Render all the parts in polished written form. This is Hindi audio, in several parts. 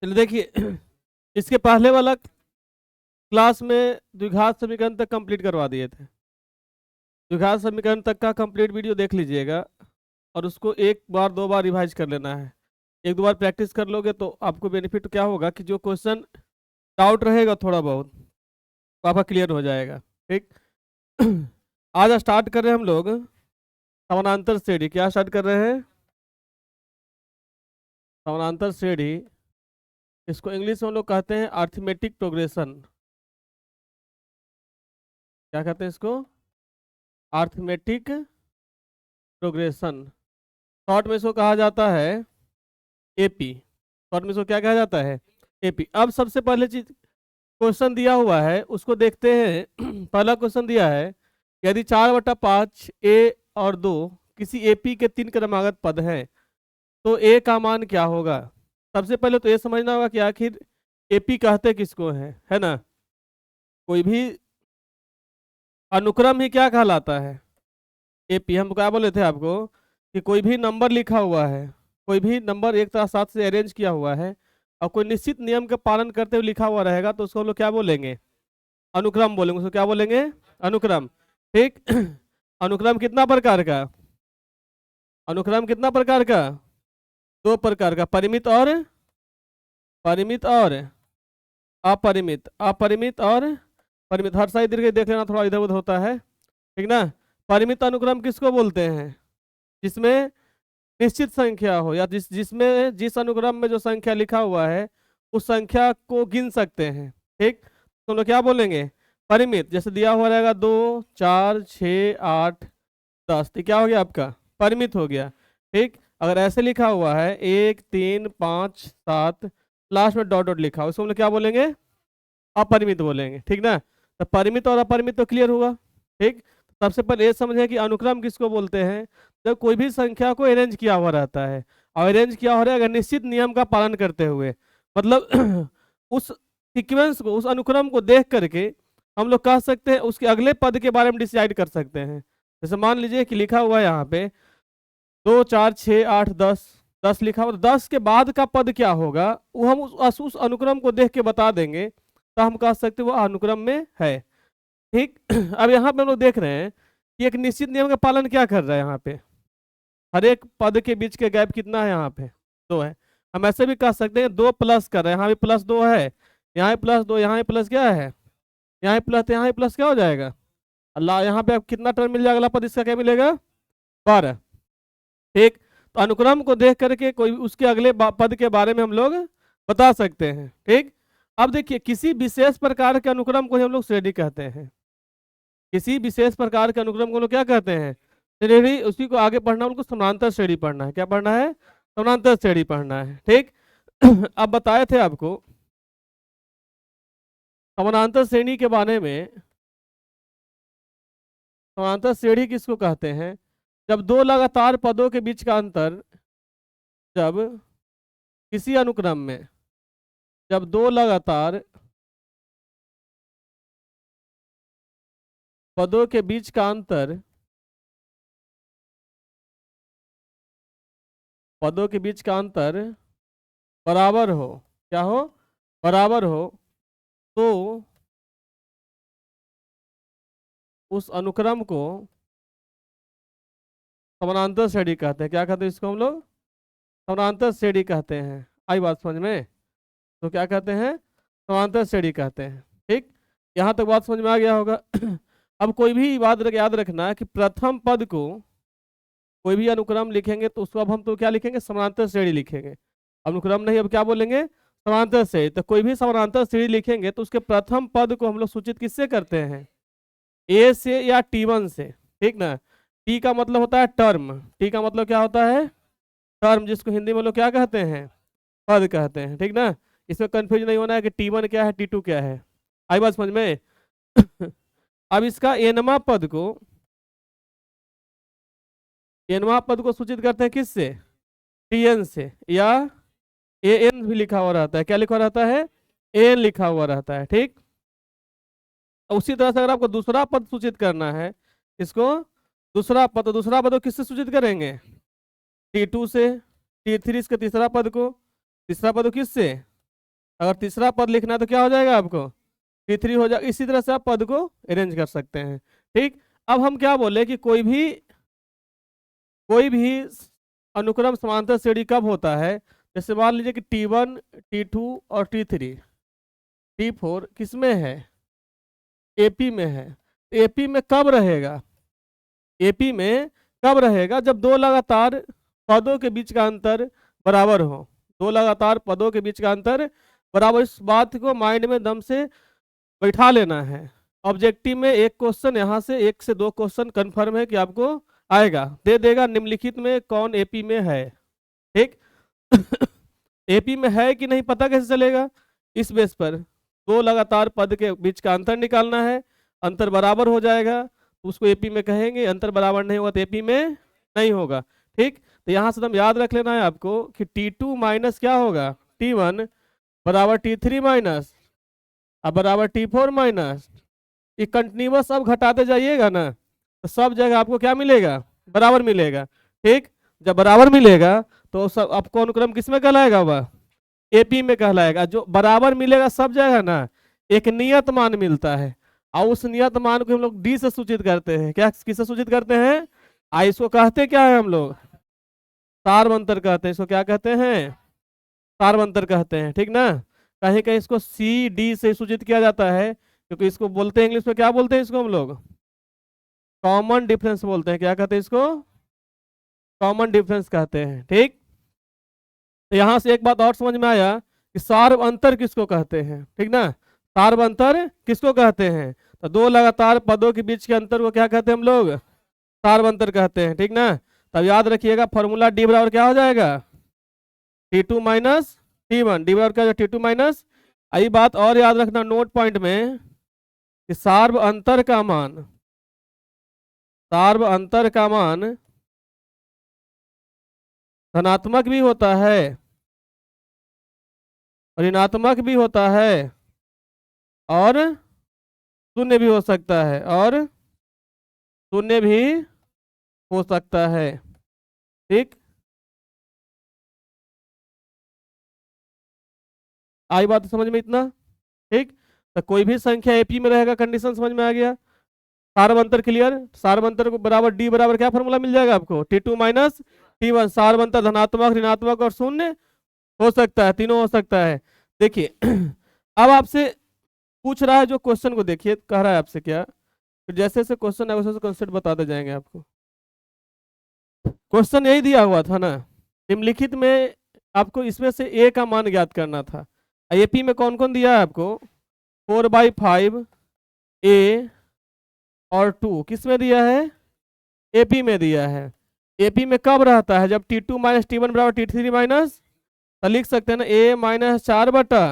चलिए देखिए इसके पहले वाला क्लास में द्विघात समीकरण तक कंप्लीट करवा दिए थे। द्विघात समीकरण तक का कंप्लीट वीडियो देख लीजिएगा और उसको एक बार दो बार रिवाइज कर लेना है। एक दो बार प्रैक्टिस कर लोगे तो आपको बेनिफिट क्या होगा कि जो क्वेश्चन डाउट रहेगा थोड़ा बहुत तो आपका क्लियर हो जाएगा। ठीक आज स्टार्ट कर रहे हैं हम लोग समानांतर श्रेणी। क्या स्टार्ट कर रहे हैं? समानांतर श्रेणी। इसको इंग्लिश में हम लोग कहते हैं अर्थमेटिक प्रोग्रेशन। क्या कहते हैं इसको? Arithmetic progression. शॉर्ट में इसको कहा जाता है एपी। शॉर्ट में इसको क्या कहा जाता है? एपी। अब सबसे पहले चीज क्वेश्चन दिया हुआ है उसको देखते हैं। पहला क्वेश्चन दिया है यदि 4/5 ए और 2 किसी एपी के 3 क्रमागत पद हैं तो ए का मान क्या होगा? सबसे पहले तो ये समझना होगा कि आखिर एपी कहते किसको है ना। कोई भी अनुक्रम ही क्या कहलाता है? एपी। हम क्या बोले थे आपको कि कोई भी नंबर लिखा हुआ है, कोई भी नंबर एक तरह साथ से अरेंज किया हुआ है और कोई निश्चित नियम का पालन करते हुए लिखा हुआ रहेगा तो उसको हम लोग क्या बोलेंगे? अनुक्रम बोलेंगे। उसको क्या बोलेंगे? अनुक्रम। ठीक अनुक्रम कितना प्रकार का? अनुक्रम कितना प्रकार का? 2 प्रकार का, परिमित और अपरिमित। अपरिमित और परिमित। हर साइड दीर्घ देख लेना, थोड़ा इधर उधर होता है, ठीक ना। परिमित अनुक्रम किसको बोलते हैं? जिसमें निश्चित संख्या हो या जिसमें जिस अनुक्रम में जो संख्या लिखा हुआ है उस संख्या को गिन सकते हैं। ठीक तो हम लोग क्या बोलेंगे? परिमित। जैसे दिया हुआ रहेगा 2 4 6 8 10, तो क्या हो गया आपका? परिमित हो गया। ठीक अगर ऐसे लिखा हुआ है 1 3 5 7 लास्ट में डॉट डॉट लिखा हो उसको हम लोग क्या बोलेंगे? अपरिमित बोलेंगे। ठीक ना। तो परिमित और अपरिमित तो क्लियर हुआ। ठीक सबसे पहले ये समझे कि अनुक्रम किसको बोलते हैं? जब कोई भी संख्या को अरेंज किया हुआ रहता है और अरेंज किया हो रहा है अगर निश्चित नियम का पालन करते हुए, मतलब उस सीक्वेंस को, उस अनुक्रम को देख करके हम लोग कह सकते हैं उसके अगले पद के बारे में डिसाइड कर सकते हैं। जैसे मान लीजिए कि लिखा हुआ है यहाँ पे 2 4 6 8 10, 10 लिखा हुआ, 10 के बाद का पद क्या होगा वो हम उस अनुक्रम को देख के बता देंगे तो हम कह सकते हैं वो अनुक्रम में है। ठीक अब यहाँ पे हम लोग देख रहे हैं कि एक निश्चित नियम का पालन क्या कर रहा है। यहाँ पे हर एक पद के बीच के गैप कितना है? यहाँ पे 2 है। हम ऐसे भी कह सकते हैं 2 प्लस कर रहे हैं, यहाँ भी +2 है, यहाँ भी +2, यहाँ भी प्लस क्या है, यहाँ भी प्लस, तो यहाँ भी प्लस क्या हो जाएगा? अल्लाह, यहाँ पे आप कितना टर्म मिल जाएगा? अगला पद इसका क्या मिलेगा? 12। ठीक तो अनुक्रम को देख करके कोई उसके अगले पद के बारे में हम लोग बता सकते हैं। ठीक अब देखिए किसी विशेष प्रकार के अनुक्रम को हम लोग श्रेणी कहते हैं। किसी विशेष प्रकार के अनुक्रम को लोग क्या कहते हैं? श्रेणी। उसी को आगे पढ़ना उनको समानांतर श्रेणी पढ़ना है। क्या पढ़ना है? समानांतर श्रेणी पढ़ना है। ठीक अब बताए थे आपको समानांतर श्रेणी के बारे में। समानांतर श्रेणी किसको कहते हैं? जब 2 लगातार पदों के बीच का अंतर, जब किसी अनुक्रम में जब 2 लगातार पदों के बीच का अंतर, पदों के बीच का अंतर बराबर हो। क्या हो? बराबर हो तो उस अनुक्रम को समानांतर श्रेणी कहते हैं। क्या कहते हैं इसको हम लोग? समानांतर श्रेणी कहते हैं। आई बात समझ में? तो क्या कहते हैं? समानांतर श्रेणी कहते हैं। ठीक यहाँ तक बात समझ में आ गया होगा। अब कोई भी बात याद रखना कि प्रथम पद को कोई भी अनुक्रम लिखेंगे तो उसको अब हम तो क्या लिखेंगे? समानांतर श्रेणी लिखेंगे। अनुक्रम नहीं, अब क्या बोलेंगे? समानांतर श्रेणी। तो कोई भी समानांतर श्रेणी लिखेंगे तो उसके प्रथम पद को हम लोग सूचित किससे करते हैं? ए से या T1 से। ठीक ना। टी का मतलब होता है टर्म। टी का मतलब क्या होता है? टर्म, जिसको हिंदी में लोग क्या कहते हैं? पद कहते हैं। ठीक ना। इसमें कंफ्यूज नहीं होना है कि T1 क्या है, T2 क्या है। आई बात समझ में? अब इसका एनवा पद को, एनवा पद को सूचित करते हैं किससे? Tn से, या An भी लिखा हुआ रहता है। क्या लिखा हुआ रहता है? An लिखा हुआ रहता है। ठीक उसी तरह से अगर आपको दूसरा पद सूचित करना है, इसको दूसरा पद, दूसरा पद को किससे सूचित करेंगे? T2 से। T3 इसके तीसरा पद को, तीसरा पद को किससे? अगर तीसरा पद लिखना है तो क्या हो जाएगा आपको, T3 हो जाएगा। इसी तरह से आप पद को अरेंज कर सकते हैं। ठीक, अब हम क्या बोले कि कोई भी अनुक्रम समांतर श्रेणी कब होता है, जैसे मान लीजिए कि T1, T2 और T3, T4 किसमें है, AP में है। AP में कब रहेगा, AP में कब रहेगा, जब दो लगातार पदों के बीच का अंतर बराबर हो। दो लगातार पदों के बीच का अंतर बराबर, इस बात को माइंड में दम से बैठा लेना है। ऑब्जेक्टिव में एक क्वेश्चन यहाँ से 1 से 2 क्वेश्चन कंफर्म है कि आपको आएगा, दे देगा निम्नलिखित में कौन AP में है। ठीक AP में है कि नहीं पता कैसे चलेगा, इस बेस पर दो लगातार पद के बीच का अंतर निकालना है। अंतर बराबर हो जाएगा तो उसको AP में कहेंगे, अंतर बराबर नहीं होगा तो AP में नहीं होगा। ठीक, तो यहाँ से हम याद रख लेना है आपको कि T2 माइनस क्या होगा, T1 बराबर T3 माइनस अब बराबर T4 माइनस, ये कंटिन्यूअस अब घटाते जाइएगा ना तो सब जगह आपको क्या मिलेगा, बराबर मिलेगा। ठीक, जब बराबर मिलेगा तो सब आपको अनुक्रम किसमें कहलाएगा, वह AP में कहलाएगा। जो बराबर मिलेगा सब जगह ना, एक नियत मान मिलता है और उस नियत मान को हम लोग D से सूचित करते हैं। क्या किससे सूचित करते हैं, इसको कहते क्या है हम लोग, सार्वंतर कहते हैं। इसको क्या कहते हैं, सार्वंतर कहते हैं। ठीक ना, कहीं कहीं इसको CD से सूचित किया जाता है, क्योंकि इसको बोलते हैं इंग्लिश में, क्या बोलते हैं इसको हम लोग, कॉमन डिफरेंस बोलते हैं। क्या कहते हैं इसको, कॉमन डिफरेंस कहते हैं। ठीक, तो यहां से एक बात और समझ में आया कि सार्व अंतर किसको कहते हैं। ठीक ना, सार्व अंतर किसको कहते हैं, तो दो लगातार पदों के बीच के अंतर को क्या कहते हैं हम लोग, सार्व अंतर कहते हैं। ठीक ना, तब याद रखिएगा फॉर्मूला D बराबर क्या हो जाएगा, T2 माइनस T1, D बराबर क्या हो जाएगा, T2 माइनस। आई बात और याद रखना नोट पॉइंट में कि सार्व अंतर का मान, सार्व अंतर का मान धनात्मक भी होता है, ऋणात्मक भी होता है और शून्य भी हो सकता है, और शून्य भी हो सकता है। ठीक, आई बात समझ में इतना। ठीक, तो कोई भी संख्या AP में रहेगा, कंडीशन समझ में आ गया। सार्वंतर क्लियर, सार्वंतर को बराबर D बराबर क्या फॉर्मूला मिल जाएगा आपको, T2 माइनस T1। सार्वंतर धनात्मक, ऋणात्मक और शून्य हो सकता है, तीनों हो सकता है। देखिए अब आपसे पूछ रहा है जो क्वेश्चन को, देखिए कह रहा है आपसे क्या, तो जैसे जैसे क्वेश्चन है वैसे वैसे कॉन्सेप्ट बताते जाएंगे आपको। क्वेश्चन यही दिया हुआ था ना, निम्नलिखित में आपको इसमें से A का मान ज्ञात करना था। AP में कौन कौन दिया है आपको, 4/5 A और 2 किस में दिया है, AP में दिया है। AP में कब रहता है, जब T2 माइनस T1 बराबर T3 माइनस, तो लिख सकते हैं ना A माइनस 4 बटा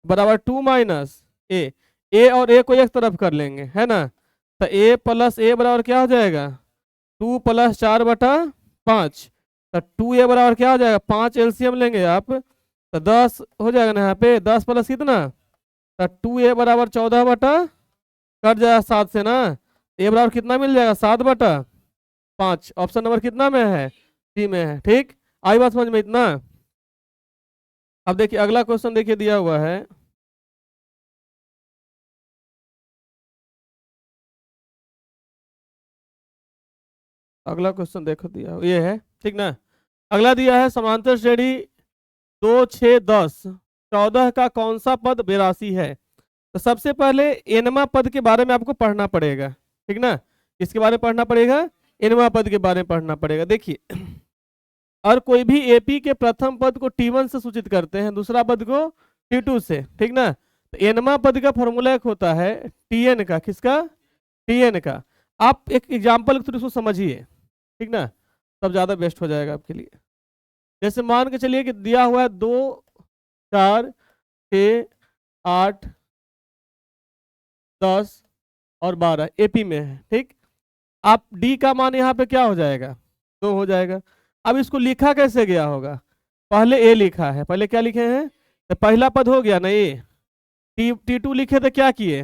बराबर 2 माइनस A और A को एक तरफ कर लेंगे, है ना, तो A प्लस A बराबर क्या हो जाएगा, 2 प्लस 4 बटा 5, तो 2A बराबर क्या हो जाएगा, 5 LCM लेंगे आप तो 10 हो जाएगा ना, यहाँ पे 10 प्लस कितना, तो 2A बराबर 14 बटा, कट जाएगा 7 से ना, A बराबर कितना मिल जाएगा, 7 बटा 5। ऑप्शन नंबर कितना में है, C में है। ठीक, आई बात समझ में इतना। अब देखिए अगला क्वेश्चन देखिए दिया हुआ है, अगला क्वेश्चन देखो दिया ये है। ठीक ना, अगला दिया है समांतर श्रेणी 2, 6, 10, 14 का कौन सा पद 82 है। तो सबसे पहले एनवा पद के बारे में आपको पढ़ना पड़ेगा। ठीक ना, किसके बारे में पढ़ना पड़ेगा, एनवा पद के बारे में पढ़ना पड़ेगा। देखिए और कोई भी AP के प्रथम पद को T1 से सूचित करते हैं, दूसरा पद को T2 से। ठीक ना, तो एनवा पद का फॉर्मूला एक होता है TN का, किसका, TN का। आप एक एग्जाम्पल के थ्रू इसको समझिए, ठीक ना, तब ज्यादा बेस्ट हो जाएगा आपके लिए। जैसे मान के चलिए कि दिया हुआ है 2, 4, 6, 8, 10 और 12 AP में है। ठीक, आप D का मान यहाँ पे क्या हो जाएगा, 2 हो जाएगा। अब इसको लिखा कैसे गया होगा, पहले A लिखा है, पहले क्या लिखे हैं, तो पहला पद हो गया ना A, T2 लिखे तो क्या किए,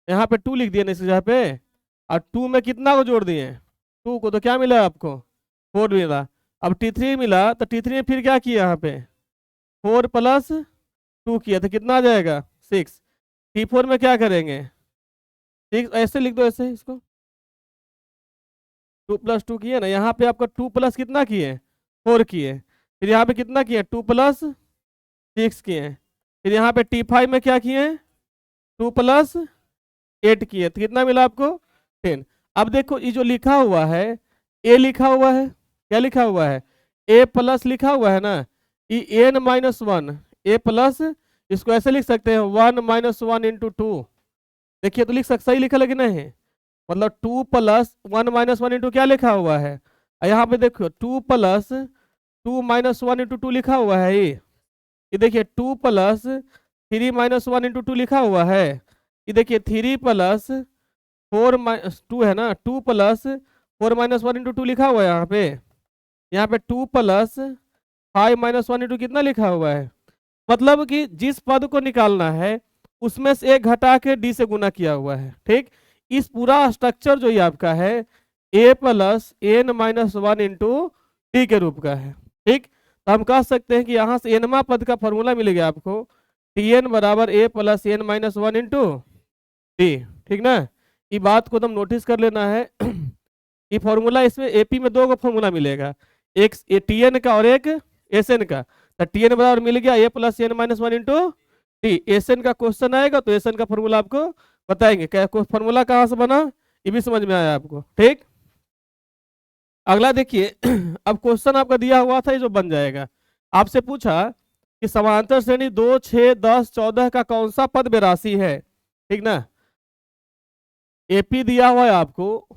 यहाँ पे 2 लिख दिए ना इस जगह पे, और 2 में कितना को जोड़ दिए, 2 को, तो क्या मिला आपको, 4 मिला। अब T3 मिला तो T3 में फिर क्या किया, यहाँ पे 4 प्लस 2 किया तो कितना आ जाएगा 6। T4 में क्या करेंगे 6, ऐसे लिख दो ऐसे इसको, 2 + 2 किए ना, यहाँ पे आपका 2 प्लस कितना किए 4 किए, फिर यहाँ पे कितना किए 2 + 6 किए, फिर यहाँ पे T5 में क्या किए 2 + 8 किए, तो कितना मिला आपको 10। अब देखो ये जो लिखा हुआ है ए लिखा हुआ है, क्या लिखा हुआ है ए प्लस लिखा हुआ है ना, ये n-1 ए प्लस, इसको ऐसे लिख सकते हैं 1 - 1 × 2। देखिए तो लिख सकते, सही लिखा लेकिन नहीं, मतलब 2 + 1 - 1 × क्या लिखा हुआ है, यहाँ पे देखो 2 + 2 - 1 × 2 लिखा हुआ है, ये देखिए 2 + 3 - 1 × 2 लिखा हुआ है, ये देखिए 3 + 4 - 2 है ना, 2 + 4 - 1 × 2 लिखा हुआ है यहाँ पे 2 + 5 - 1 × कितना लिखा हुआ है, मतलब कि जिस पद को निकालना है उसमें से एक घटा के डी से गुना किया हुआ है। ठीक, इस पूरा स्ट्रक्चर जो ये आपका है a + n - 1 × डी के रूप का है। ठीक, तो हम कह सकते हैं कि यहाँ से nवा पद का फॉर्मूला मिलेगा आपको Tn = a + n - 1 × डी। ठीक ना, ये बात को तुम नोटिस कर लेना है। ये फॉर्मूला, इसमें एपी में 2 फॉर्मूला मिलेगा, एक Tn का और एक Sn का। तो Tn बराबर मिल गया a + n - 1 × डी। Sn का क्वेश्चन आएगा तो Sn का फॉर्मूला आपको बताएंगे, क्या फॉर्मूला कहाँ से बना ये भी समझ में आया आपको। ठीक, अगला देखिए। अब क्वेश्चन आपका दिया हुआ था, ये जो बन जाएगा, आपसे पूछा कि समांतर श्रेणी 2, 6, 10, 14 का कौन सा पद बेरासी है। ठीक ना, एपी दिया हुआ है आपको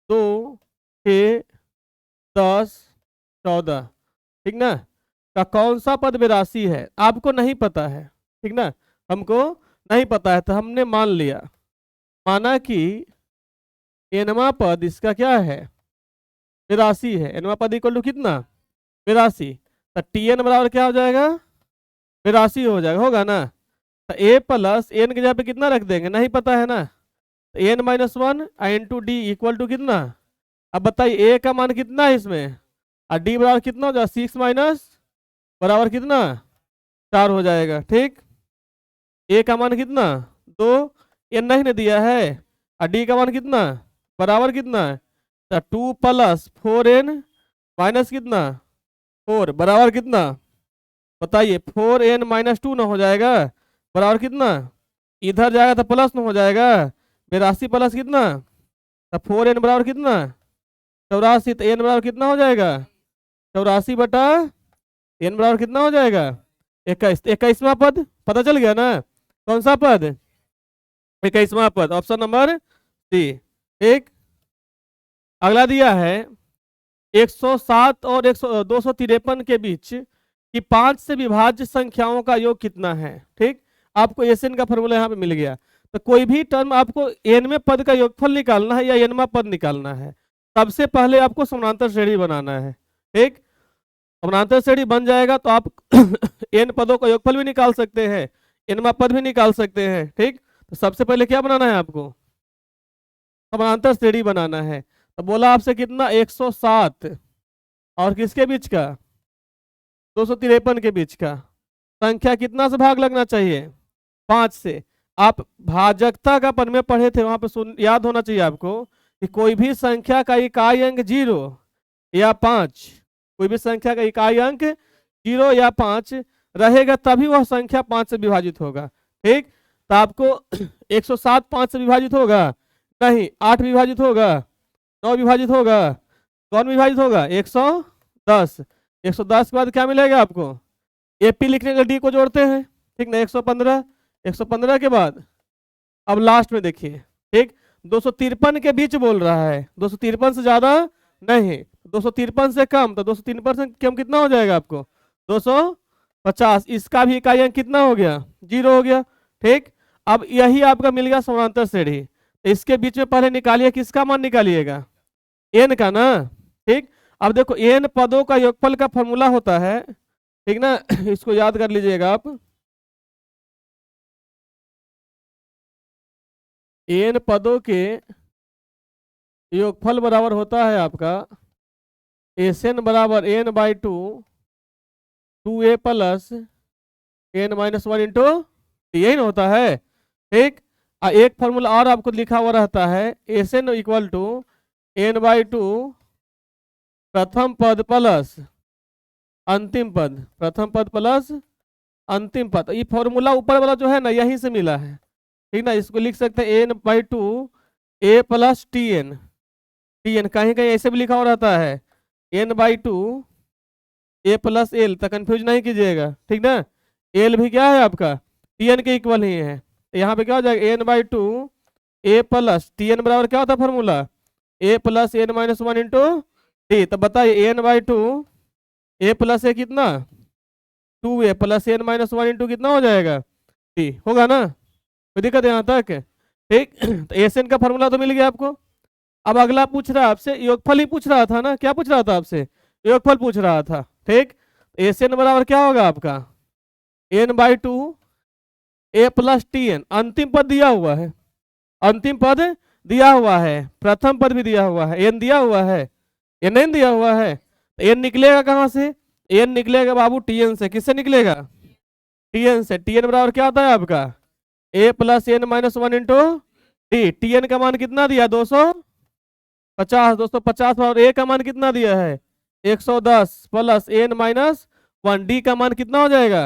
2, 6, 10, 14, ठीक ना, का कौन सा पद बेरासी है, आपको नहीं पता है। ठीक ना, हमको नहीं पता है तो हमने मान लिया, माना कि एनवा पद इसका क्या है बेरासी है, एनवा पद इक्वल टू कितना बेरासी, तो Tn बराबर क्या हो जाएगा बेरासी हो जाएगा, होगा ना। तो a + n के जगह पे कितना रख देंगे, नहीं पता है ना, तो n - 1 × d इक्वल टू कितना। अब बताइए a का मान कितना है इसमें, और d बराबर कितना हो जाएगा 6 - बराबर कितना 4 हो जाएगा। ठीक, a का मान कितना 2, n नहीं ने दिया है, और d का मान कितना बराबर कितना, तो 2 + 4n - कितना 4 बराबर कितना, बताइए 4n - 2 ना हो जाएगा बराबर कितना, इधर जाएगा तो प्लस ना हो जाएगा, 82 प्लस कितना, तो 4n बराबर कितना 84, तो n बराबर कितना हो जाएगा 84/n बराबर कितना हो जाएगा 21। 21वां पद पता चल गया ना, कौन सा पद 21वां पद, ऑप्शन नंबर सी। ठीक, अगला दिया है 107 और 253 के बीच कि 5 से विभाज्य संख्याओं का योग कितना है। ठीक, आपको एसएन का फॉर्मूला यहाँ पे मिल गया, तो कोई भी टर्म आपको एनवें पद का योगफल निकालना है या एनवा पद निकालना है, सबसे पहले आपको समानांतर श्रेणी बनाना है। ठीक, समानांतर श्रेणी बन जाएगा तो आप एन पदों का योगफल भी निकाल सकते हैं, एनवा पद भी निकाल सकते हैं। ठीक, तो सबसे पहले क्या बनाना है आपको समानांतर श्रेणी बनाना है, तो बोला आपसे कितना 107 और किसके बीच का 253 के बीच का, संख्या कितना से भाग लगना चाहिए 5 से। आप भाजकता का पद में पढ़े थे, वहां पे सुन याद होना चाहिए आपको कि कोई भी संख्या का इकाई अंक 0 या 5, कोई भी संख्या का इकाई अंक 0 या 5 रहेगा तभी वह संख्या 5 से विभाजित होगा। ठीक, तो आपको 107 5 से विभाजित होगा नहीं, 8 विभाजित होगा, 9 विभाजित होगा, कौन विभाजित होगा 110। 110 के बाद क्या मिलेगा आपको, एपी लिखने के डी को जोड़ते हैं। ठीक ना, 115, 115 के बाद अब लास्ट में देखिए। ठीक, 253 के बीच बोल रहा है, 253 से ज्यादा नहीं, 253 से कम, तो 253 से कम कितना हो जाएगा आपको 250, इसका भी इकाई अंक कितना हो गया 0 हो गया। ठीक, अब यही आपका मिल गया समानांतर श्रेणी, तो इसके बीच में पहले निकालिए, किसका मान निकालिएगा एन का ना। ठीक, अब देखो एन पदों का योगफल का फॉर्मूला होता है, ठीक ना, इसको याद कर लीजिएगा आप, एन पदों के योगफल बराबर होता है आपका एस एन बराबर n/2 2a + n minus one into T, यही ना होता है। ठीक। एक फॉर्मूला और आपको लिखा हुआ रहता है, S n equal to n by two प्रथम पद प्लस अंतिम पद, प्रथम पद प्लस अंतिम पद। ये फॉर्मूला ऊपर वाला जो है ना यहीं से मिला है। ठीक ना, इसको लिख सकते हैं N by two A plus T N, T N कहीं कहीं ऐसे भी लिखा हुआ रहता है N by two A plus L, तो कंफ्यूज नहीं कीजिएगा। ठीक ना, एल भी क्या है आपका टी एन के इक्वल ही है। यहाँ पे क्या हो जाएगा N by two A plus T N बराबर क्या होता है formula, A plus N minus one into T. तो बताइए N by two A plus A कितना, two A plus N minus one into कितना हो जाएगा टी, होगा ना, कोई दिक्कत है यहाँ तक। ठीक। तो एस एन का फॉर्मूला तो मिल गया आपको। अब अगला पूछ रहा है आपसे योगफल ही पूछ रहा था ना, क्या पूछ रहा था आपसे, योगफल पूछ रहा था। ठीक। एस एन बराबर क्या होगा आपका N by two A plus T N, अंतिम पद दिया हुआ है, अंतिम पद दिया हुआ है, प्रथम पद भी दिया हुआ है, एन दिया हुआ है, एन एन दिया हुआ है। एन निकलेगा कहाँ से, एन निकलेगा बाबू टी एन से। किससे निकलेगा, टी एन से। टी एन बराबर क्या होता है आपका A plus N minus one into T. T N का मान कितना दिया 250, 250 बराबर ए का मान कितना दिया है 110 plus N minus one, D का मान कितना हो जाएगा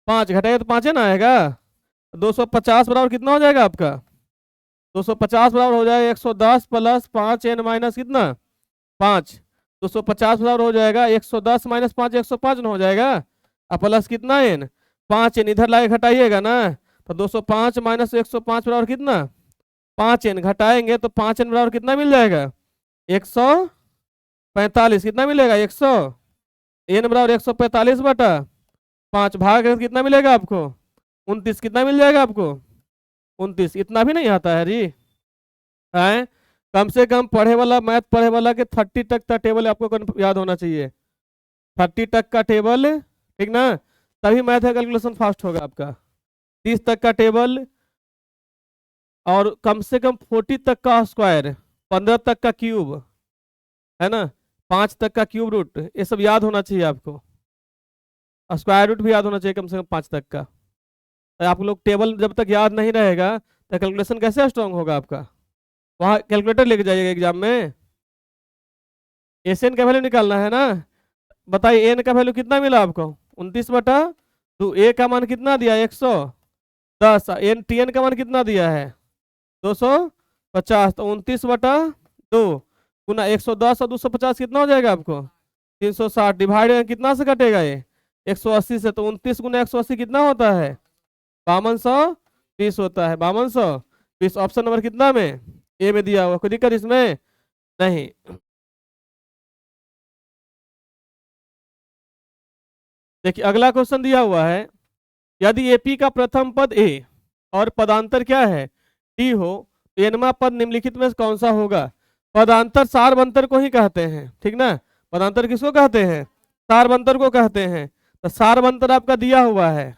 5, घटाएगा तो 5 है ना आएगा। 250 बराबर कितना हो जाएगा आपका 250 बराबर हो जाएगा 110 प्लस 5 एन माइनस कितना 5। 250 बराबर हो जाएगा 110 माइनस 5, 105 ना हो जाएगा। अब प्लस कितना एन 5 एन इधर लाके घटाइएगा ना, तो 205 माइनस 105 बराबर कितना 5 एन, घटाएंगे तो 5 एन बराबर कितना मिल जाएगा 145, कितना मिलेगा 100, एन बराबर 145 बटा 5, भाग करके कितना मिलेगा आपको 29, कितना मिल जाएगा आपको 29। इतना भी नहीं आता है जी, है कम से कम पढ़े वाला, मैथ पढ़े वाला के 30 तक का टेबल आपको याद होना चाहिए, 30 तक का टेबल। ठीक ना, तभी मैथ का कैलकुलेशन फास्ट होगा आपका। 30 तक का टेबल और कम से कम 40 तक का स्क्वायर, 15 तक का क्यूब, है ना, 5 तक का क्यूब रूट, ये सब याद होना चाहिए आपको। स्क्वायर रूट भी याद होना चाहिए कम से कम 5 तक का। तो आप लोग टेबल जब तक याद नहीं रहेगा तो कैलकुलेशन कैसे स्ट्रांग होगा आपका। वहाँ कैलकुलेटर लेके जाइएगा एग्जाम में, एस एन का वैल्यू निकालना है ना। बताइए एन का वैल्यू कितना मिला आपको 29 बटा 2, ए का मान कितना दिया 110, एन टी एन का मान कितना दिया है 250, तो 29 बटा 2 गुना 110 और 250 कितना हो जाएगा आपको 360, डिवाइड कितना से कटेगा ये 180 से, तो 29 गुना 180 कितना होता है 5220 होता है, 5220। ऑप्शन नंबर कितना में ए में दिया हुआ, कोई दिक्कत इसमें नहीं। देखिए अगला क्वेश्चन दिया हुआ है, यदि एपी का प्रथम पद ए और पदांतर क्या है टी हो, तो एनवा पद निम्नलिखित में से कौन सा होगा। पदांतर सारबंतर को ही कहते हैं। ठीक ना, पदांतर किसको कहते हैं सारबंतर को कहते हैं। तो सारबंतर आपका दिया हुआ है,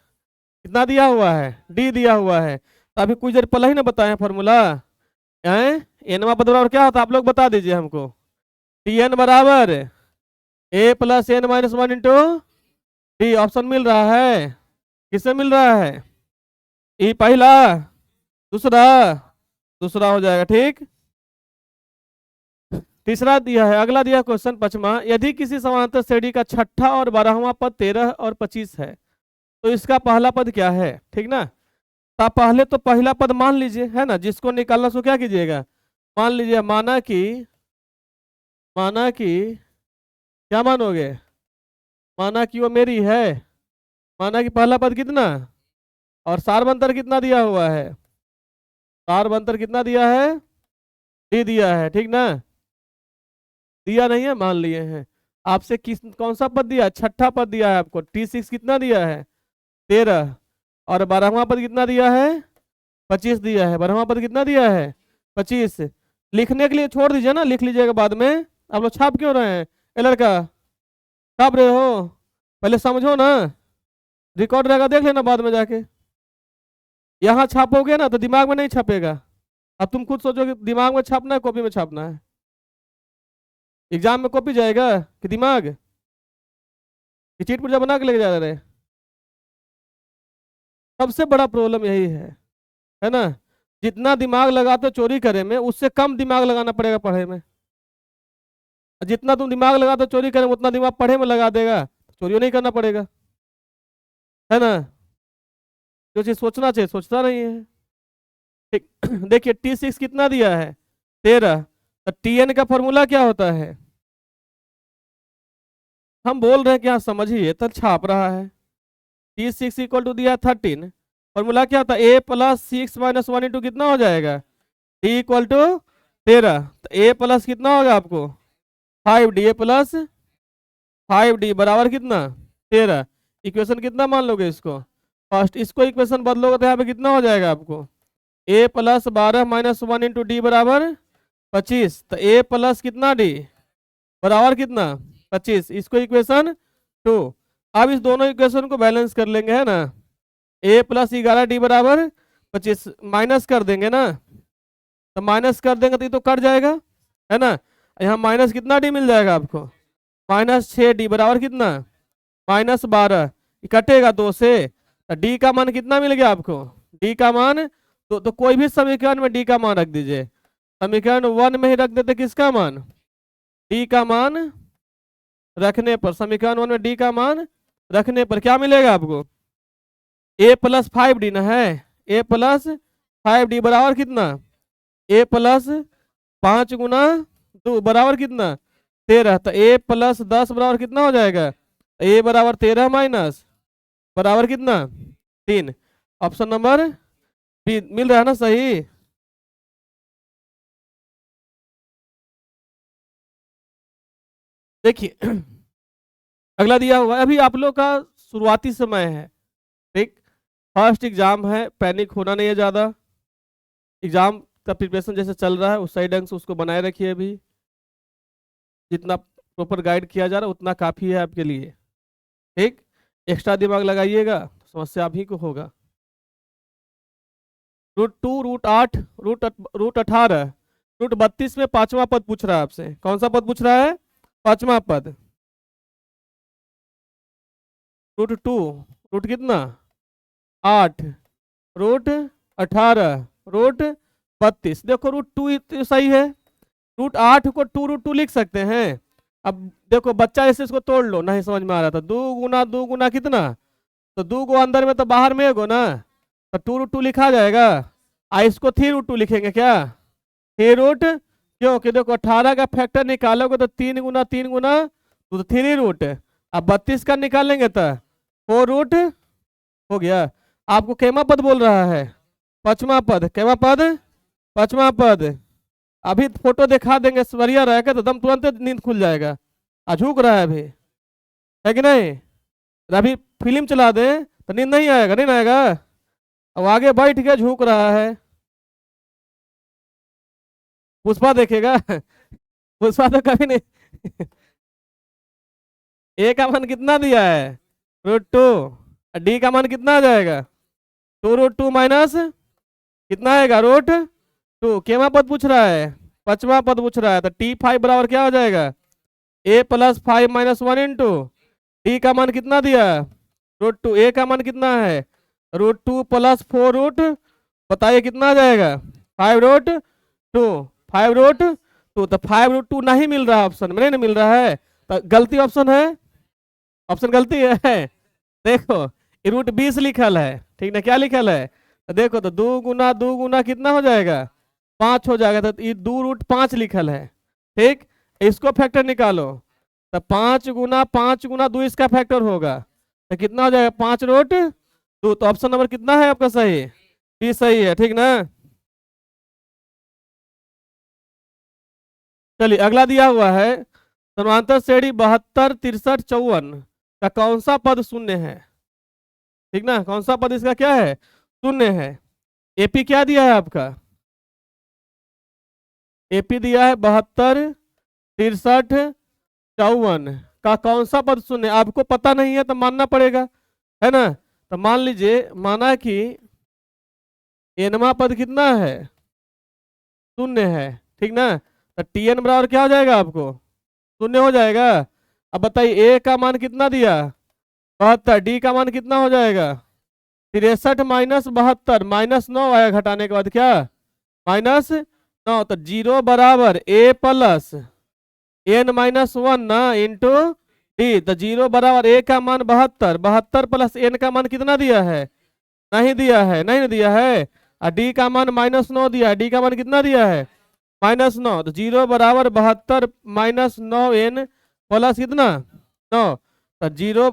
कितना दिया हुआ है डी दिया हुआ है। तो अभी कुछ देर पहले ही ना बताए फॉर्मूला, एनवा पद बराबर क्या होता है आप लोग बता दीजिए हमको, टी एन बराबर A plus N minus one into D. Option मिल रहा है, किससे मिल रहा है ई पहला, दूसरा, दूसरा हो जाएगा। ठीक, तीसरा दिया है। अगला दिया क्वेश्चन पांचवा, यदि किसी समांतर श्रेणी का छठा और 12वां पद 13 और 25 है तो इसका पहला पद क्या है। ठीक ना, तो आप पहले तो पहला पद मान लीजिए, है ना, जिसको निकालना सो क्या कीजिएगा मान लीजिए, माना कि क्या मानोगे, माना कि वो मेरी है, माना कि पहला पद कितना और सारबंतर कितना दिया हुआ है, सारबंतर कितना दिया है डी दिया है। ठीक ना, दिया नहीं है मान लिए हैं। आपसे किस कौन सा पद दिया, छठा पद दिया है आपको, T6 कितना दिया है 13, और 12वां पद कितना दिया है 25 दिया है, 12वां पद कितना दिया है 25। लिखने के लिए छोड़ दीजिए ना, लिख लीजिएगा बाद में। आप लोग छाप क्यों रहे हैं, ए लड़का छाप रहे हो, पहले समझो ना, रिकॉर्ड रहेगा देख लेना बाद में जाके। यहाँ छापोगे ना तो दिमाग में नहीं छपेगा। अब तुम खुद सोचो कि दिमाग में छापना है कॉपी में छापना है, एग्जाम में कॉपी जाएगा कि दिमाग, कि चीट पुर्जा बना के लेके जा रहे। सबसे बड़ा प्रॉब्लम यही है ना। जितना दिमाग लगाते हो चोरी करे में, उससे कम दिमाग लगाना पड़ेगा पढ़े में। जितना तुम दिमाग लगाते हो चोरी करे में, उतना दिमाग पढ़े में लगा देगा, चोरी नहीं करना पड़ेगा, है ना। जो चीज सोचना चाहिए सोचता नहीं है। ठीक देखिए T6 कितना दिया है 13, तो Tn का फॉर्मूला क्या होता है। हम बोल रहे हैं कि हाँ समझिए, तो छाप रहा है। T6 इक्वल टू दिया 13, फॉर्मूला क्या था, a प्लस 6 - 1 इंटू कितना हो जाएगा, d इक्वल टू 13। तो a प्लस कितना होगा आपको 5d, a प्लस 5d बराबर कितना 13। इक्वेशन कितना मान लोगे इसको, फर्स्ट इसको इक्वेशन बदलोगे तो यहाँ पे कितना हो जाएगा आपको, a प्लस 12 - 1 इंटू डी बराबर 25। तो a प्लस कितना d बराबर कितना 25, इसको इक्वेशन 2। अब इस दोनों इक्वेशन को बैलेंस कर लेंगे, है ना। a प्लस 11d बराबर 25 माइनस कर देंगे ना, तो माइनस कर देंगे तो ये तो कट जाएगा, है ना। यहाँ माइनस कितना d मिल जाएगा आपको, -6d बराबर कितना -12। कटेगा 2 से, तो d का मान कितना मिल गया आपको, d का मान तो कोई भी समीकरण में d का मान रख दीजिए। समीकरण 1 में ही रख देते किसका मान, d का मान रखने पर, समीकरण 1 में d का मान रखने पर क्या मिलेगा आपको, a प्लस 5d ना है, a प्लस 5d बराबर कितना, a प्लस 5 गुना 2 बराबर कितना 13। तो a प्लस 10 बराबर कितना हो जाएगा, a बराबर 13 माइनस बराबर कितना 3। ऑप्शन नंबर बी मिल रहा है ना सही। देखिए अगला दिया हुआ है, अभी आप लोग का शुरुआती समय है, ठीक, फर्स्ट एग्जाम है, पैनिक होना नहीं है ज़्यादा। एग्जाम का प्रिपरेशन जैसे चल रहा है उस साइड ढंग से उसको बनाए रखिए। अभी जितना प्रॉपर गाइड किया जा रहा है उतना काफ़ी है आपके लिए, ठीक। एक्स्ट्रा दिमाग लगाइएगा तो समस्या आप ही को होगा। √2, √8, √18, √32 में पांचवा पद पूछ रहा है आपसे। कौन सा पद पूछ रहा है, पांचवा पद। √2 रूट कितना 8, √18, √32। देखो √2 तो सही है, √8 को 2 √2 लिख सकते हैं। अब देखो बच्चा ऐसे इसको तोड़ लो, नहीं समझ में आ रहा था, 2 गुना 2 गुना कितना, तो 2 को अंदर में तो बाहर में एगो ना, तो 2 √2 लिखा जाएगा। इसको 3 √2 लिखेंगे क्या, 3 रूट, क्योंकि देखो 18 का फैक्टर निकालोगे तो 3 गुना 3 गुना तो 3 रूट। अब 32 का निकालेंगे तो 4 रूट हो गया। आपको केमा पद बोल रहा है, पांचवा पद, केमा पद, पांचवा पद। अभी फोटो दिखा देंगे बढ़िया रहेगा तो दम तुरंत नींद खुल जाएगा। झूक रहा है अभी, है कि नहीं, अभी फिल्म चला दे तो नींद नहीं आएगा, नहीं आएगा। अब आगे बैठ के झूक रहा है, पुष्पा देखेगा पुष्पा तो कभी नहीं ए का मान कितना दिया है √2, डी का मान कितना आ जाएगा 2 √2 माइनस कितना आएगा √2। केवा पद पूछ रहा है, पांचवा पद पूछ रहा है, तो T5 बराबर क्या हो जाएगा, a प्लस 5 - 1 इंटू डी का मान कितना दिया √2, a का मान कितना है √2 प्लस 4 रूट, बताइए कितना आ जाएगा 5 √2, 5 √2। तो 5 √2 नहीं मिल रहा, ऑप्शन में नहीं मिल रहा है, तो गलती ऑप्शन है, ऑप्शन गलती है। देखो √20 लिखल है, ठीक ना, क्या लिखल है, तो देखो तो 2 गुना 2 गुना कितना हो जाएगा 5 हो जाएगा, तो ये 2 √5 लिखल है, ठीक। इसको फैक्टर निकालो, तो 5 गुना 5 गुना 2 इसका फैक्टर होगा, तो कितना हो जाएगा 5 √2। तो ऑप्शन नंबर कितना है आपका सही, बी सही है, ठीक ना। चलिए अगला दिया हुआ है, समांतर श्रेणी 72, 63, 54 का कौन सा पद शून्य है, ठीक ना, कौन सा पद इसका क्या है शून्य है। एपी क्या दिया है आपका, एपी दिया है 72, 63, 54 का कौन सा पद शून्य, आपको पता नहीं है तो मानना पड़ेगा, है ना। तो मान लीजिए, माना कि एनवा पद कितना है शून्य है, ठीक ना, तो टीएन बराबर क्या हो जाएगा आपको शून्य हो जाएगा। अब बताइए ए का मान कितना दिया 72, डी का मान कितना हो जाएगा 63 माइनस 72 -9 आया घटाने के बाद क्या -9, तो 0 बराबर a प्लस n-1 ना इंटू डी, तो 0 बराबर a का मान 72, 72 प्लस n का मान कितना दिया है, नहीं दिया है, नहीं दिया है, और डी का मान -9 दिया है, डी का मान कितना दिया है -9, तो 0 बराबर 72 -9n प्लस कितना 9, तो 0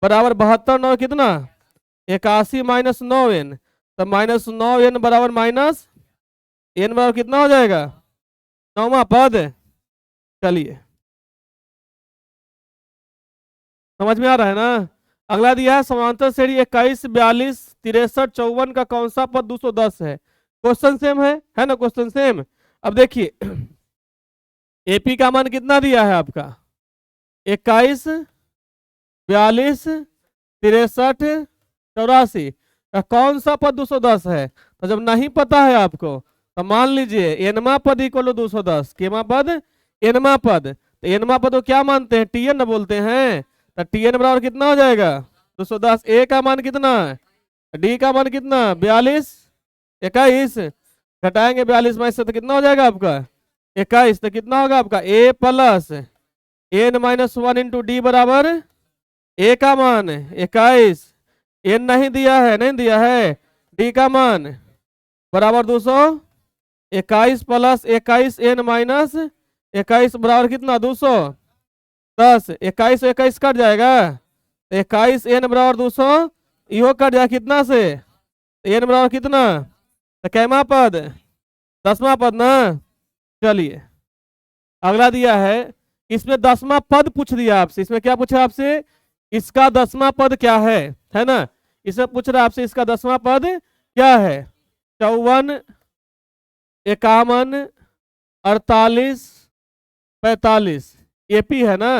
बराबर 72 9 कितना 81 -9n, तो -9n बराबर माइनस n बराबर कितना हो जाएगा 9वां पद। चलिए समझ में आ रहा है ना। अगला दिया है समांतर श्रेणी 21 42 63 54 का कौन सा पद 210 है। क्वेश्चन सेम है ना, क्वेश्चन सेम। अब देखिए एपी का मान कितना दिया है आपका 21 42 63 84 का कौन सा पद 210 है। तो जब नहीं पता है आपको तो मान लीजिए एनमा पद इक्वल 210, केमा पद एनमा पद, तो एनमा पद को क्या मानते हैं टीएन न बोलते हैं, तो टीएन बराबर कितना हो जाएगा 210। ए का मान कितना है, डी का मान कितना 42 21 घटाएंगे 42 में से तो कितना हो जाएगा आपका 21, तो कितना होगा आपका A plus n-1 into D बराबर ए का मान 21, एन नहीं दिया है, नहीं दिया है, डी का मान बराबर 221 प्लस 21 n माइनस 21 बराबर कितना 210, 21 21 कट जाएगा, 21 n बराबर 200 इहो कट जाएगा कितना से n बराबर कितना, तो कैमा पद 10वां पद ना। चलिए अगला दिया है, इसमें 10वां पद पूछ दिया आपसे, इसमें क्या पूछा आपसे, इसका 10वां पद क्या है ना, इसमें पूछ रहा आपसे इसका 10वां पद क्या है 54 51 48 45 एपी है ना,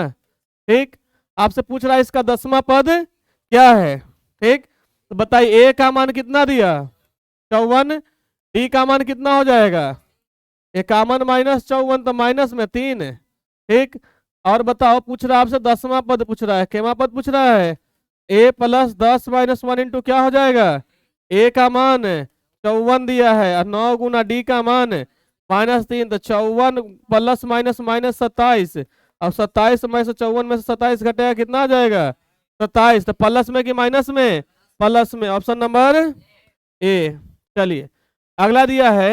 ठीक। आपसे पूछ रहा है इसका 10वां पद क्या है, ठीक। तो बताइए ए का मान कितना दिया 54, डी का मान कितना हो जाएगा 51 माइनस 54 तो माइनस में 3, ठीक। और बताओ पूछ रहा है आपसे 10वां पद पूछ रहा है, केमा पद पूछ रहा है ए प्लस 10 माइनस 1 इंटू क्या हो जाएगा, ए का मान 54 दिया है और 9 गुना डी का मान -3, तो 54 प्लस माइनस माइनस 27, और 27 में से 54 में से 27 घटेगा कितना आ जाएगा 27, तो प्लस में कि माइनस में, प्लस में, ऑप्शन नंबर ए। चलिए अगला दिया है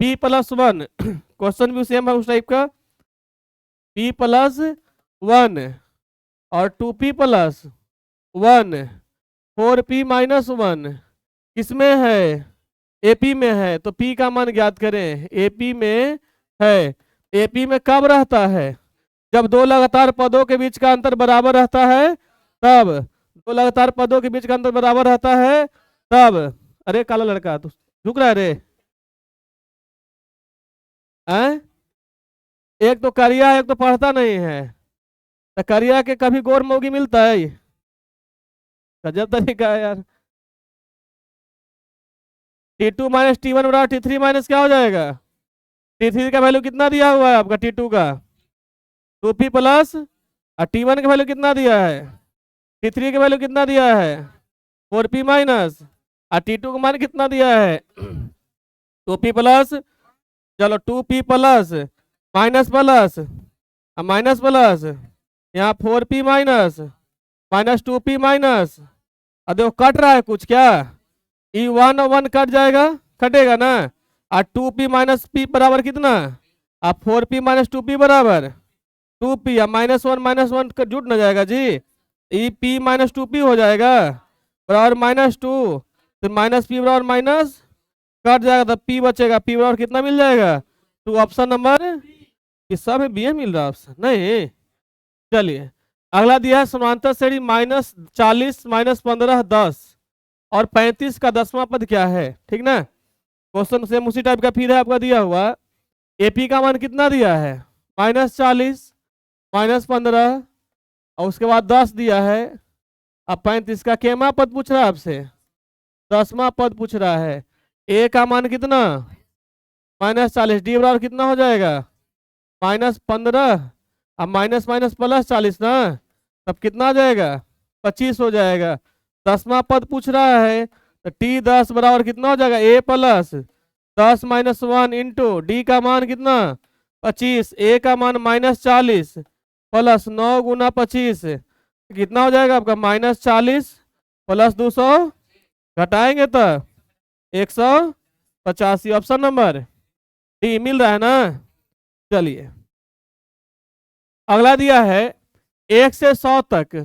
p प्लस 1, क्वेश्चन भी सेम है उस टाइप का, p प्लस 1 और 2p प्लस 1 4p माइनस 1 किसमें है एपी में है, तो p का मान ज्ञात करें, एपी में है। एपी में कब रहता है, जब दो लगातार पदों के बीच का अंतर बराबर रहता है तब, दो लगातार पदों के बीच का अंतर बराबर रहता है तब। अरे काला लड़का तू झुक रहा है रे, हैं? एक तो करिया है, एक तो पढ़ता नहीं है, तो करिया के कभी गोर मौगी मिलता है, गजब तरीका है यार। T2 माइनस T1 बराबर T3 माइनस क्या हो जाएगा, T3 का वैल्यू कितना दिया हुआ है आपका T2 का 2p प्लस, और T1 का वैल्यू कितना दिया है, T3 का वैल्यू कितना दिया है 4p माइनस, और T2 का मान कितना दिया है 2p प्लस, चलो 2p plus minus plus minus plus, यहाँ 4p minus minus 2p minus, और देखो कट रहा है कुछ क्या, ई 1 और 1 कट जाएगा, कटेगा ना, और 2p माइनस p बराबर कितना, आप 4p माइनस 2p बराबर 2p, या -1 जुट ना जाएगा जी, ई p माइनस 2p हो जाएगा बराबर -2, फिर माइनस p बराबर माइनस कट जाएगा, तो p बचेगा, p बराबर कितना मिल जाएगा 2, ऑप्शन नंबर किस सब बी मिल रहा है ऑप्शन नहीं। चलिए अगला दिया है समांतर श्रेणी -40 -15 10 और 35 का 10वां पद क्या है, ठीक ना। क्वेश्चन सेम उसी टाइप का फिर है आपका दिया हुआ, एपी का मान कितना दिया है -40 -15 और उसके बाद 10 दिया है, अब 35 का केमा पद पूछ रहा है आपसे, 10वां पद पूछ रहा है, ए का मान कितना -40, डी बराबर कितना हो जाएगा -15, अब माइनस माइनस प्लस 40 ना, तब कितना आ जाएगा 25 हो जाएगा, 10वां पद पूछ रहा है तो T10 बराबर कितना हो जाएगा, A plus 10 minus 1 into D का मान कितना 25, A का मान -40 प्लस 9 गुना 25 कितना हो जाएगा आपका -40 प्लस 200 घटाएंगे तो 185। ऑप्शन नंबर डी मिल रहा है ना। चलिए अगला दिया है 1 से 100 तक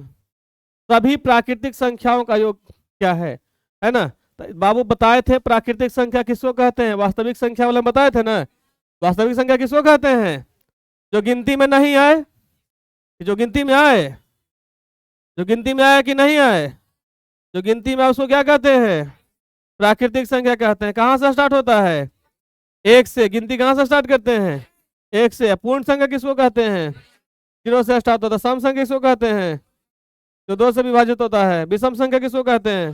सभी प्राकृतिक संख्याओं का योग क्या है ना। तो बाबू बताए थे प्राकृतिक संख्या किसको कहते हैं, वास्तविक संख्या वाले बताए थे ना। वास्तविक संख्या किसको कहते हैं, जो गिनती में नहीं आए, जो गिनती में आए, जो गिनती में आए कि नहीं आए, जो गिनती में आए उसको क्या कहते हैं, प्राकृतिक संख्या कहते हैं। कहाँ से स्टार्ट होता है, 1 से। गिनती कहाँ से स्टार्ट करते हैं, 1 से। पूर्ण संख्या किसको कहते हैं, 0 से स्टार्ट होता है। सम संख्या किसको कहते हैं, जो 2 से विभाजित होता है। विषम संख्या किसको कहते हैं,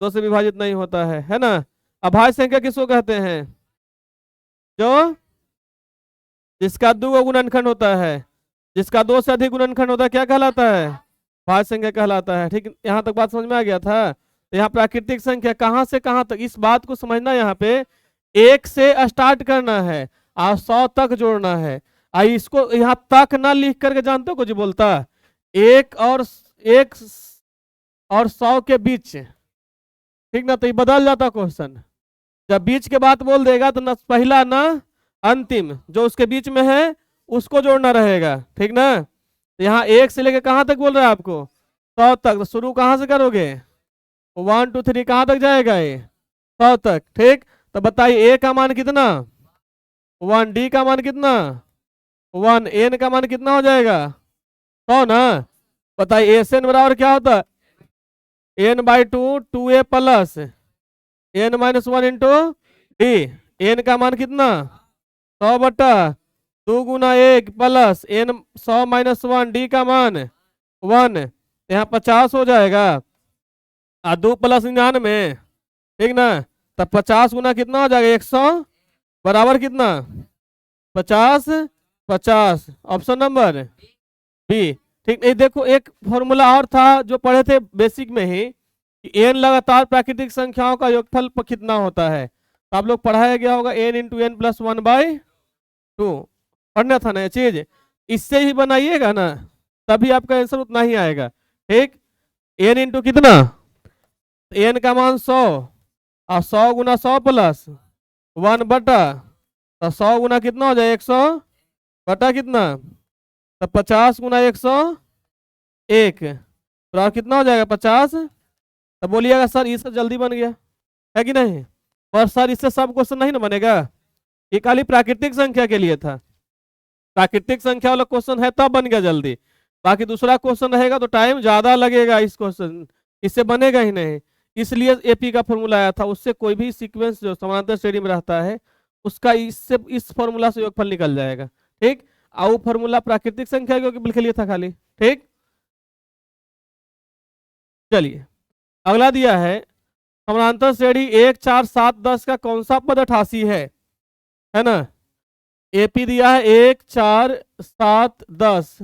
2 से विभाजित नहीं होता है ना। अभाज्य संख्या किसको कहते हैं, जो जिसका 2 गुणनखंड होता है, जिसका 2 से अधिक गुणनखंड होता है क्या कहलाता है, भाज्य संख्या कहलाता है। ठीक, यहाँ तक बात समझ में आ गया था। तो यहाँ प्राकृतिक संख्या कहाँ से कहाँ तक, इस बात को समझना। यहाँ पे 1 से स्टार्ट करना है और 100 तक जोड़ना है। इसको यहाँ तक ना लिख करके जानते हो कुछ बोलता, 1 और 100 के बीच, ठीक ना। तो ये बदल जाता क्वेश्चन, जब बीच के बात बोल देगा तो ना पहला ना अंतिम, जो उसके बीच में है उसको जोड़ना रहेगा, ठीक ना। तो यहाँ 1 से लेके कहाँ तक बोल रहा है आपको, 100 तक। तो शुरू कहाँ से करोगे, 1 2 3 कहाँ तक जाएगा ये, 100 तक। ठीक, तो बताइए A का मान कितना 1, D का मान कितना 1, N का मान कितना हो जाएगा 100 ना। बताइए SN बराबर क्या होता है, N/2 2A plus N - 1 into D। N का मान कितना 100 बटा 2 गुना 1 प्लस N 100 - 1, D का मान 1, यहाँ 50 हो जाएगा। 2 + 99, ठीक ना। तब 50 गुना कितना हो जाएगा 100 बराबर कितना 50 50। Option number B. ठीक, ये देखो एक फॉर्मूला और था जो पढ़े थे बेसिक में ही कि n लगातार प्राकृतिक संख्याओं का योगफल कितना होता है। तो आप लोग पढ़ाया गया होगा n × n + 1/2 पढ़ना था ना ये चीज। इससे ही बनाइएगा ना तभी आपका आंसर उतना ही आएगा। ठीक, n इंटू कितना, n का मान 100 और 100 गुना 100 प्लस 1 बटा, तो 100 गुना कितना हो जाए 100 बटा कितना, तो 50 गुना 101 तो कितना हो जाएगा 50। तो बोलिएगा सर इससे जल्दी बन गया है कि नहीं, पर सर इससे सब क्वेश्चन नहीं ना बनेगा, ये खाली प्राकृतिक संख्या के लिए था। प्राकृतिक संख्या वाला क्वेश्चन है तब बन गया जल्दी, बाकी दूसरा क्वेश्चन रहेगा तो टाइम ज्यादा लगेगा। इस क्वेश्चन इससे बनेगा ही नहीं, इसलिए एपी का फॉर्मूला आया था। उससे कोई भी सीक्वेंस जो समांतर श्रेणी में रहता है उसका इससे इस फॉर्मूला से योगफल निकल जाएगा। ठीक, और फॉर्मूला प्राकृतिक संख्या के लिए था खाली। ठीक, चलिए अगला दिया है समांतर श्रेणी 1 4 7 10 का कौन सा पद 88 है ना। एपी दिया है 1 4 7 10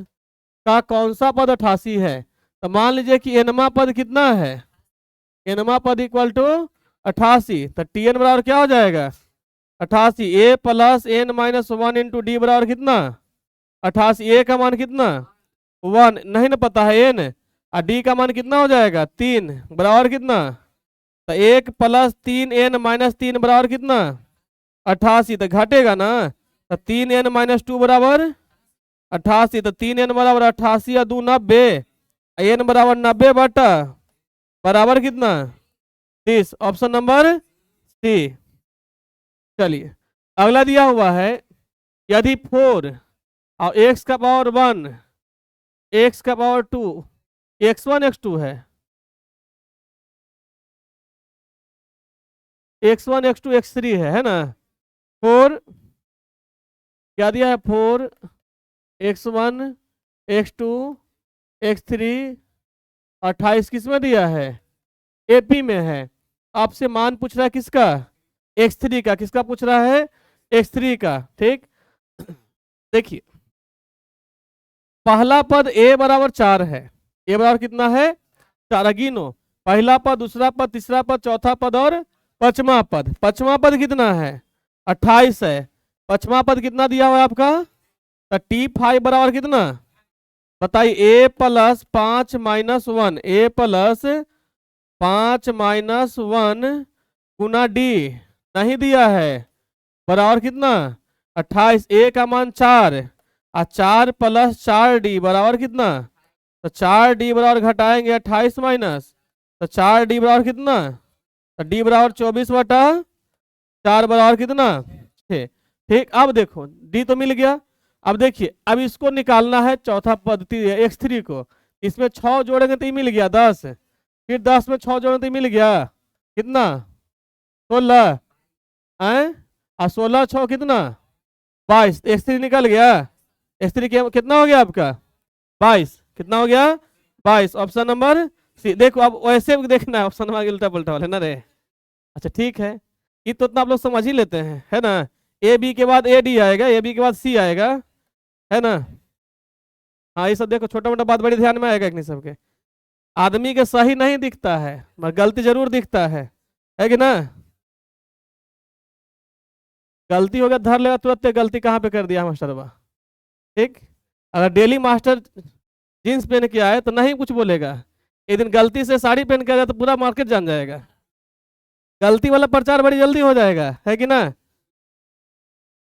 का कौन सा पद 88 है। तो मान लीजिए कि एनवा पद कितना है, एनवा पद इक्वल टू 88। तो टीएन बराबर क्या हो जाएगा 88, ए प्लस n - 1 इंटू डी बराबर कितना 88। ए का मान कितना 1 नहीं ना पता है n, और डी का मान कितना हो जाएगा 3 बराबर कितना, तो 1 + 3n - 3 बराबर कितना 88। तो घटेगा ना, तो 3n - 2 बराबर 88। तो 3n बराबर 88 और 2 90, n बराबर 90 बटा बराबर कितना 30। Option number C. चलिए अगला दिया हुआ है यदि 4 और x का पावर 1 x का पावर 2 x1 x2 है, x1 x2 x3 है ना। 4 क्या दिया है 4 x1 x2 x3 28 किस में दिया है एपी में है। आपसे मान पूछ रहा है किसका x3 का, किसका पूछ रहा है x3 का। ठीक, देखिए पहला पद a बराबर 4 है, a बराबर कितना है 4 गिनो। पहला पद, दूसरा पद, तीसरा पद, चौथा पद और पांचवा पद। पांचवा पद कितना है? 28 है। पांचवा पद कितना दिया हुआ है आपका? तो T5 बराबर कितना बताइए? A plus 5 minus 1, A plus 5 minus 1 Guna D नहीं दिया है, बराबर कितना? 28। A का मान 4 और 4 प्लस 4D बराबर कितना? तो 4D बराबर घटाएंगे 28 माइनस, तो 4D बराबर कितना? तो D बराबर 24/4 बराबर कितना? 6। ठीक, अब देखो D तो मिल गया। अब देखिए, अब इसको निकालना है चौथा पद्धति x3 को। इसमें 6 जोड़ेंगे तो ये मिल गया 10, फिर 10 में 6 जोड़ेंगे तो ये मिल गया कितना? 16 है, और 16 6 कितना? 22। x3 निकल गया। x3 कितना हो गया आपका? 22। कितना हो गया? 22। Option number C. देखो अब वैसे भी देखना है, ऑप्शन नंबर उल्टा पुल्टा वाले ना रे। अच्छा ठीक है, ये तो इतना आप लोग समझ ही लेते हैं, है ना। ए बी के बाद ए डी आएगा, ए बी के बाद सी आएगा, है ना। हाँ ये सब देखो, छोटा मोटा बात बड़ी ध्यान में आएगा कि नहीं सबके। आदमी के सही नहीं दिखता है मगर गलती जरूर दिखता है कि ना। गलती हो गया धर लेगा तुरंत, गलती कहाँ पे कर दिया मास्टरवा। ठीक, अगर डेली मास्टर जीन्स पहन के आए तो नहीं कुछ बोलेगा, एक दिन गलती से साड़ी पहन के आ जाए तो पूरा मार्केट जान जाएगा। गलती वाला प्रचार बड़ी जल्दी हो जाएगा, है कि ना।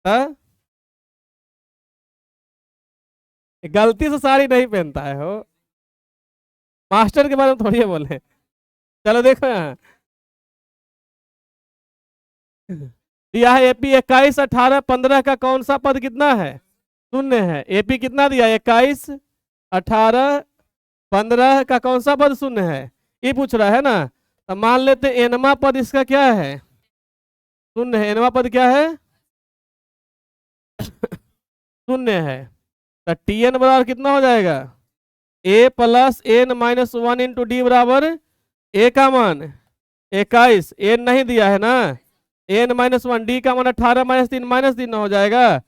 हाँ? गलती से साड़ी नहीं पहनता है हो, मास्टर के बारे में थोड़ी बोले। चलो देखो यहाँ दिया है एपी 21 18 15 का कौन सा पद कितना है? शून्य है। एपी कितना दिया? 21 18 15 का कौन सा पद शून्य है, ये पूछ रहा है ना। तो मान लेते एनवा पद इसका क्या है? शून्य है। एनवा पद क्या है? शून्य है। तो टी एन बराबर कितना हो जाएगा? A plus N minus 1 into D बराबर ए का मान 21, एन नहीं दिया है ना, एन माइनस 1, डी का मान 18 माइनस 3 हो जाएगा,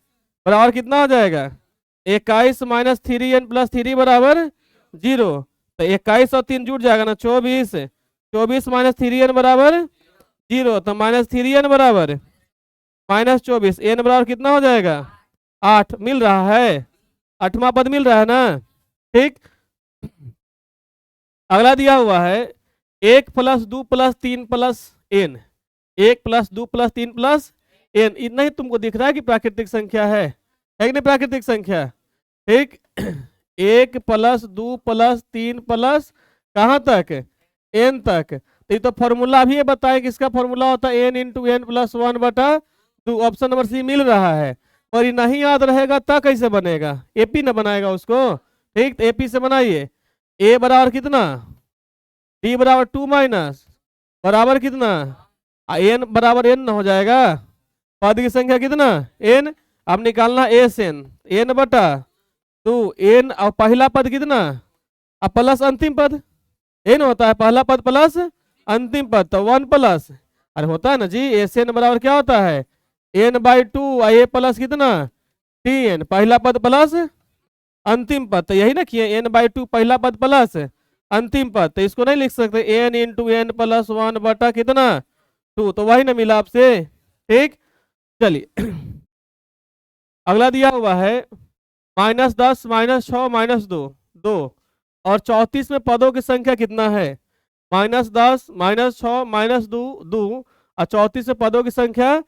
बराबर कितना हो जाएगा? 21 माइनस 3n प्लस 3 बराबर 0। तो 21 और 3 जुड़ जाएगा ना, 24। 24 माइनस 3n बराबर 0, तो माइनस 3n बराबर माइनस 24, एन बराबर कितना हो जाएगा? 8 मिल रहा है, 8वां पद मिल रहा है ना। ठीक, अगला दिया हुआ है 1 plus 2 plus 3 plus N. 1 plus 2 plus 3 plus N, इतना ही तुमको दिख रहा है कि प्राकृतिक संख्या है कि नहीं? प्राकृतिक संख्या। ठीक, 1 प्लस 2 प्लस 3 प्लस कहाँ तक? एन तक। तो ये तो फॉर्मूला भी बताए कि इसका फॉर्मूला होता है N into N plus 1/2। Option number C मिल रहा है। और ये नहीं याद रहेगा तब कैसे बनेगा? एपी न बनाएगा उसको। ठीक, तो एपी से बनाइए। ए बराबर कितना? डी बराबर 2 माइनस बराबर कितना? एन बराबर एन हो जाएगा। पद की संख्या कितना? एन। अब निकालना एस एन, एन बटा 2 एन, और पहला पद कितना? अब प्लस अंतिम पद, एन होता है पहला पद प्लस अंतिम पद, तो 1 प्लस, अरे होता है ना जी, एस एन बराबर क्या होता है? एन बाई 2, ए प्लस कितना? टी एन, पहला पद प्लस अंतिम पद, तो यही ना किए, एन बाई 2 पहला पद प्लस अंतिम पद, तो इसको नहीं लिख सकते एन इंटू एन प्लस 1 बटा कितना? 2, तो वही ना मिला आपसे। ठीक, चलिए अगला दिया हुआ है -10 -6 -2 2, और 34 में पदों की संख्या कितना है? -10 -6 -2 2, और 34 में पदों की संख्या